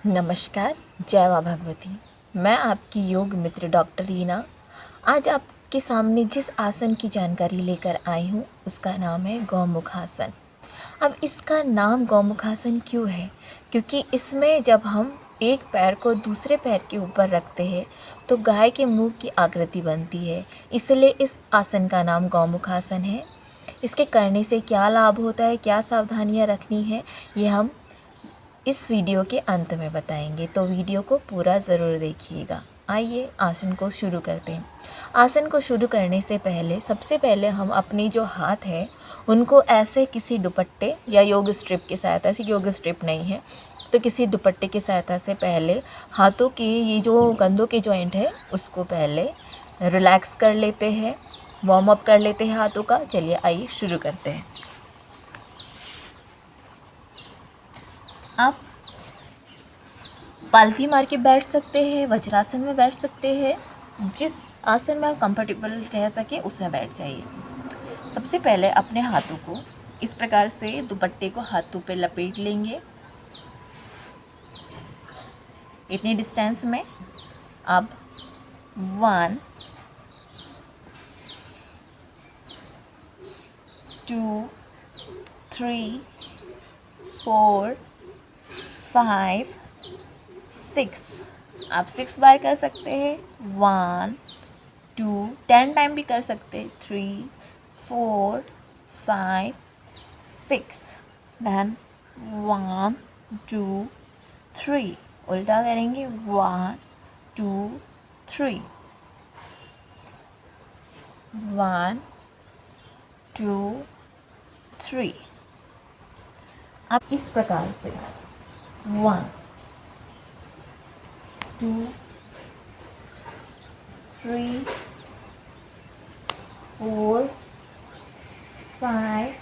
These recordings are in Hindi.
नमस्कार, जय माँ भगवती। मैं आपकी योग मित्र डॉक्टर रीना आज आपके सामने जिस आसन की जानकारी लेकर आई हूँ उसका नाम है गौमुख आसन। अब इसका नाम गौमुख आसन क्यों है? क्योंकि इसमें जब हम एक पैर को दूसरे पैर के ऊपर रखते हैं तो गाय के मुंह की आकृति बनती है, इसलिए इस आसन का नाम गौमुख आसन है। इसके करने से क्या लाभ होता है, क्या सावधानियाँ रखनी है, ये हम इस वीडियो के अंत में बताएंगे, तो वीडियो को पूरा ज़रूर देखिएगा। आइए आसन को शुरू करते हैं। आसन को शुरू करने से पहले सबसे पहले हम अपनी जो हाथ है उनको ऐसे किसी दुपट्टे या योग स्ट्रिप की सहायता से, योग स्ट्रिप नहीं है तो किसी दुपट्टे की सहायता से पहले हाथों की ये जो कंधों के जॉइंट है उसको पहले रिलैक्स कर लेते हैं, वार्म अप कर लेते हैं हाथों का। चलिए आइए शुरू करते हैं। आप पालथी मार के बैठ सकते हैं, वज्रासन में बैठ सकते हैं, जिस आसन में आप कंफर्टेबल रह सके उसमें बैठ जाइए। सबसे पहले अपने हाथों को इस प्रकार से दुपट्टे को हाथों पे लपेट लेंगे। इतनी डिस्टेंस में अब 1 2 3 4 5 6 आप 6 बार कर सकते हैं। 1 2 10 टाइम भी कर सकते हैं। 3 4 5 6 देन 1 2 3 उल्टा करेंगे। 1 2 3 1 2 3 आप इस प्रकार से 1 2 3 4 5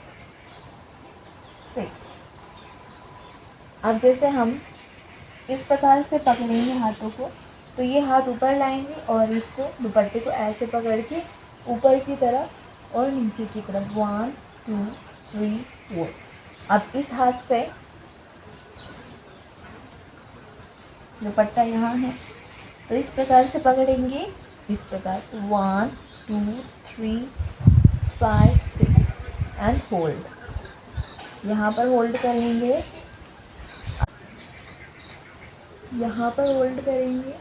6 अब जैसे हम इस प्रकार से पकड़ेंगे हाथों को, तो ये हाथ ऊपर लाएंगे और इसको दुपट्टे को ऐसे पकड़ के ऊपर की तरफ और नीचे की तरफ 1 2 3 4। अब इस हाथ से दुपट्टा यहाँ है तो इस प्रकार से पकड़ेंगे, इस प्रकार से 1 2 3 5 6 एंड होल्ड। यहाँ पर होल्ड करेंगे, यहाँ पर होल्ड करेंगे।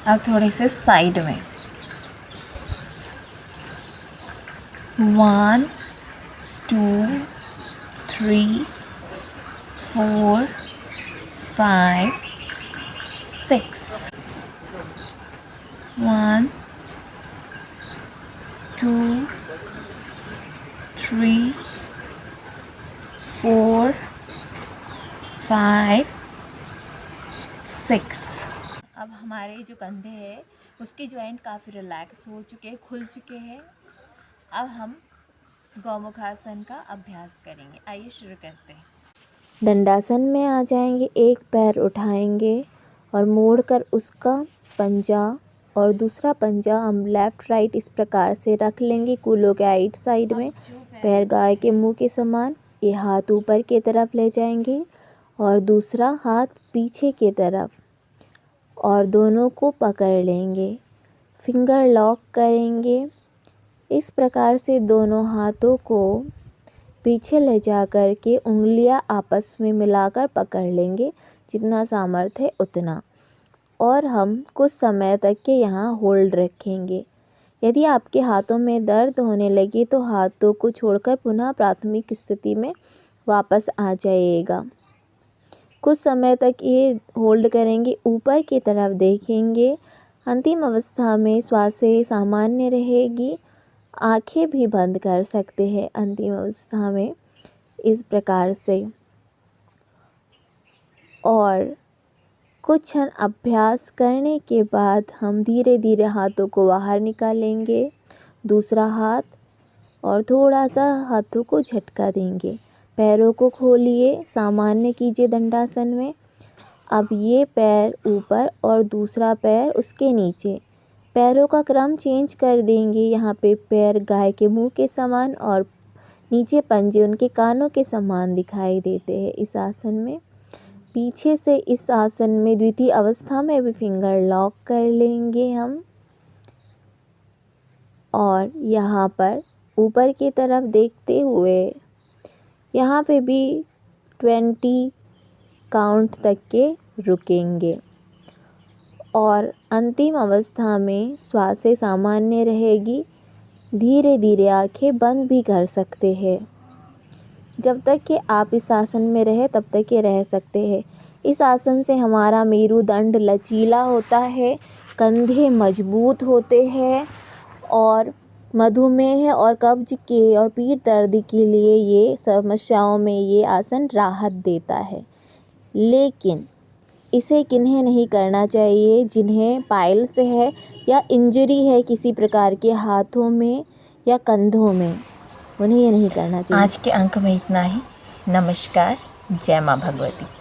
अब थोड़े से साइड में 1 2 3 4 5 6 1 2 3 4 5 6। अब हमारे जो कंधे हैं उसके जॉइंट काफ़ी रिलैक्स हो चुके हैं, खुल चुके हैं। अब हम गौमुख आसन का अभ्यास करेंगे। आइए शुरू करते हैं। दंडासन में आ जाएंगे, एक पैर उठाएंगे और मोड़कर उसका पंजा और दूसरा पंजा हम लेफ़्ट राइट इस प्रकार से रख लेंगे कूल्हों के राइट साइड में, पैर गाय के मुंह के समान। ये हाथ ऊपर की तरफ ले जाएंगे और दूसरा हाथ पीछे की तरफ और दोनों को पकड़ लेंगे, फिंगर लॉक करेंगे। इस प्रकार से दोनों हाथों को पीछे ले जा कर के उंगलियां आपस में मिलाकर पकड़ लेंगे, जितना सामर्थ्य है उतना, और हम कुछ समय तक के यहाँ होल्ड रखेंगे। यदि आपके हाथों में दर्द होने लगे तो हाथों को छोड़कर पुनः प्राथमिक स्थिति में वापस आ जाइएगा। कुछ समय तक ये होल्ड करेंगे, ऊपर की तरफ देखेंगे। अंतिम अवस्था में श्वासें सामान्य रहेगी, आंखें भी बंद कर सकते हैं अंतिम अवस्था में इस प्रकार से। और कुछ क्षण अभ्यास करने के बाद हम धीरे धीरे हाथों को बाहर निकालेंगे, दूसरा हाथ, और थोड़ा सा हाथों को झटका देंगे। पैरों को खोलिए, सामान्य कीजिए दंडासन में। अब ये पैर ऊपर और दूसरा पैर उसके नीचे, पैरों का क्रम चेंज कर देंगे। यहाँ पे पैर गाय के मुंह के समान और नीचे पंजे उनके कानों के समान दिखाई देते हैं इस आसन में। पीछे से इस आसन में द्वितीय अवस्था में भी फिंगर लॉक कर लेंगे हम। और यहाँ पर ऊपर की तरफ देखते हुए यहाँ पे भी 20 काउंट तक के रुकेंगे। और अंतिम अवस्था में श्वासें सामान्य रहेगी। धीरे धीरे आंखें बंद भी कर सकते हैं। जब तक कि आप इस आसन में रहे तब तक ये रह सकते हैं। इस आसन से हमारा मेरुदंड लचीला होता है, कंधे मजबूत होते हैं और मधुमेह और कब्ज के और पीठ दर्द के लिए ये समस्याओं में ये आसन राहत देता है। लेकिन इसे किन्हें नहीं करना चाहिए, जिन्हें पाइल्स है या इंजरी है किसी प्रकार के हाथों में या कंधों में, उन्हें ये नहीं करना चाहिए। आज के अंक में इतना ही। नमस्कार। जय माँ भगवती।